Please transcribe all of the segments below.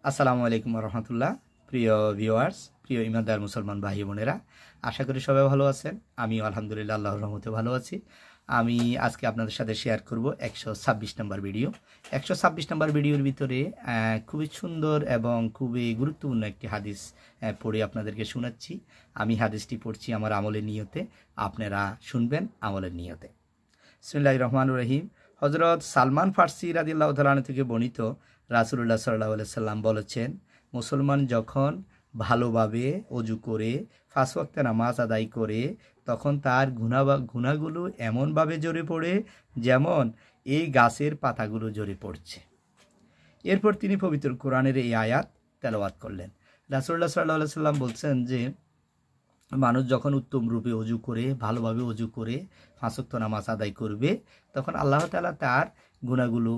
আসসালামু আলাইকুম রহমতুল্লাহ। প্রিয় ভিউয়ার্স, প্রিয় ইমানদার মুসলমান ভাই বোনেরা, আশা করি সবাই ভালো আছেন। আমি আলহামদুলিল্লাহ আল্লাহর রহমতে ভালো আছি। আমি আজকে আপনাদের সাথে শেয়ার করব 126 নম্বর ভিডিও। 126 নম্বর ভিডিওর ভিতরে খুবই সুন্দর এবং খুবই গুরুত্বপূর্ণ একটি হাদিস পড়ে আপনাদেরকে শোনাচ্ছি। আমি হাদিসটি পড়ছি আমার আমলের নিয়তে, আপনারা শুনবেন আমলের নিয়তে। বিসমিল্লাহির রহমানির রহিম। হযরত সালমান ফার্সি রাদিয়াল্লাহু তাআলা আনহু থেকে বর্ণিত, রাসূলুল্লাহ সাল্লাল্লাহু আলাইহি সাল্লাম বলেছেন, মুসলমান যখন ভালোভাবে ওযু করে 5 ওয়াক্ত নামাজ আদায় করে তখন তার গুনাহগুলো এমনভাবে ঝরে পড়ে যেমন এই গাছের পাতাগুলো ঝরে পড়ছে। এরপর তিনি পবিত্র কোরআনের এই আয়াত তেলাওয়াত করলেন। রাসূলুল্লাহ সাল্লাল্লাহু আলাইহি সাল্লাম বলছেন যে মানুষ যখন উত্তম রূপে ওযু করে ভালোভাবে ওযু করে 5 ওয়াক্ত নামাজ আদায় করবে তখন আল্লাহ তাআলা তার গুনাহগুলো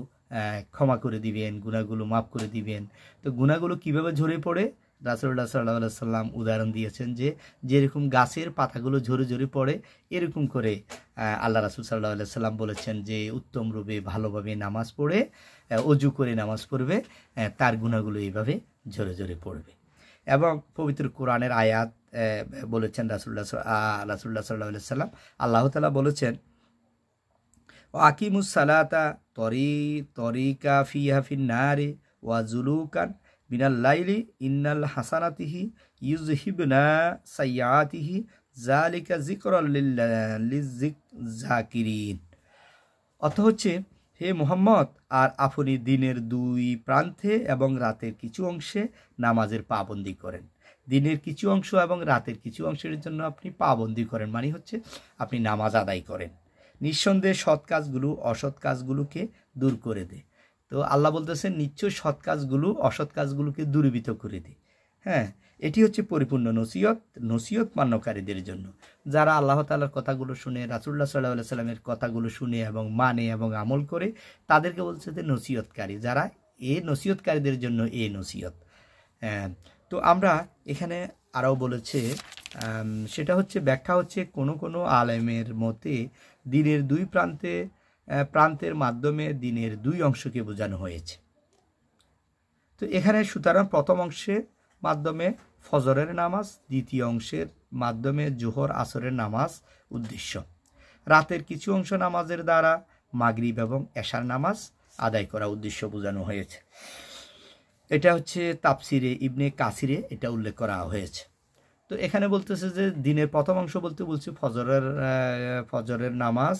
ক্ষমা করে দিবেন, গুনাহগুলো মাফ করে দিবেন। তো গুনাহগুলো কিভাবে ঝরে পড়ে, রাসূলুল্লাহ সাল্লাল্লাহু আলাইহি সাল্লাম উদাহরণ দিয়েছেন যে যেরকম গাছের পাতাগুলো ঝরে ঝরে পড়ে এরকম করে আল্লাহ রাসূল সাল্লাল্লাহু আলাইহি সাল্লাম বলেছেন যে উত্তম রূপে ভালোভাবে নামাজ পড়ে ওযু করে নামাজ পড়বে, তার গুনাহগুলো এইভাবে ঝরে ঝরে পড়বে। এবং পবিত্র কোরআনের আয়াত বলেছেন রাসূলুল্লাহ সাল্লাল্লাহু আলাইহি সাল্লাম, আল্লাহ তাআলা বলেছেন, আকিমুস সালাতা তরিকা ফিহা ফিন নারি ওয়া জুলুকান মিনাল লাইলি ইন্নাল হাসানাতিহি ইউযহিবনা সাইয়্যাতিহি যালিকা যিকরাল লিয-যাকিরিন। অর্থ হচ্ছে, হে মুহাম্মদ, আর আপনি দিনের 2 প্রান্তে এবং রাতের কিছু অংশে নামাজের পাবন্দি করেন। দিনের কিছু অংশ এবং রাতের কিছু অংশের জন্য আপনি পাবন্দি করেন, মানে হচ্ছে আপনি নামাজ আদায় করেন। নিঃসন্দেহে সৎ কাজগুলো অসৎ কাজগুলোকে দূর করে দে। তো আল্লাহ বলতেছেন নিশ্চয় সৎ কাজগুলো অসৎ কাজগুলোকে দূরীভূত করে দে। হ্যাঁ, এটি হচ্ছে পরিপূর্ণ নসিহত মান্যকারীদের জন্য, যারা আল্লাহ তাআলার কথাগুলো শুনে, রাসূলুল্লাহ সাল্লাল্লাহু আলাইহি সাল্লামের কথাগুলো শুনে এবং মানে এবং আমল করে, তাদেরকে বলছে যে নসিহতকারী, যারা এই নসিহতকারীদের জন্য এই নসিহত। তো আমরা এখানে আরও বলেছে, সেটা হচ্ছে ব্যাখ্যা হচ্ছে কোনো আলেমের মতে দিনের 2 প্রান্তের মাধ্যমে দিনের 2 অংশকে বোঝানো হয়েছে। তো এখানে সুতরাং প্রথম অংশের মাধ্যমে ফজরের নামাজ, দ্বিতীয় অংশের মাধ্যমে জোহর আসরের নামাজ উদ্দেশ্য। রাতের কিছু অংশ নামাজের দ্বারা মাগরিব এবং এশার নামাজ আদায় করা উদ্দেশ্য বোঝানো হয়েছে। এটা হচ্ছে তাফসিরে ইবনে কাসিরে এটা উল্লেখ করা হয়েছে। তো এখানে বলতেছে যে দিনের প্রথম অংশ বলতে বলছি ফজরের নামাজ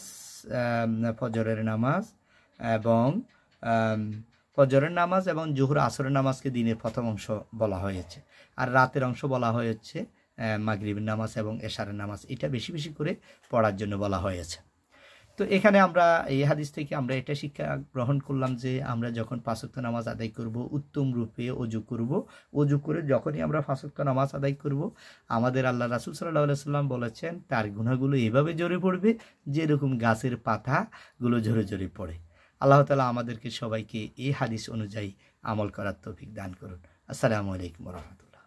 এবং জোহর আসরের নামাজকে দিনের প্রথম অংশ বলা হয়েছে। আর রাতের অংশ বলা হয়েছে মাগরিবের নামাজ এবং এশারের নামাজ। এটা বেশি বেশি করে পড়ার জন্য বলা হয়েছে। তো এখানে আমরা এই হাদিস থেকে আমরা এটা শিক্ষা গ্রহণ করলাম যে আমরা যখন 5 ওয়াক্ত নামাজ আদায় করব উত্তম রূপে ওযু করব। ওযু করে যখনই আমরা 5 ওয়াক্ত নামাজ আদায় করব, আমাদের আল্লাহ রাসূল সাল্লাল্লাহু আলাইহি সাল্লাম বলেছেন তার গুনাহগুলো এভাবে ঝরে পড়বে যেরকম গাছের পাতাগুলো ঝরে ঝরে পড়ে। আল্লাহ তাআলা আমাদেরকে সবাইকে এই হাদিস অনুযায়ী আমল করার তৌফিক দান করুন। আসসালামু আলাইকুম ওয়া রাহমাতুল্লাহ।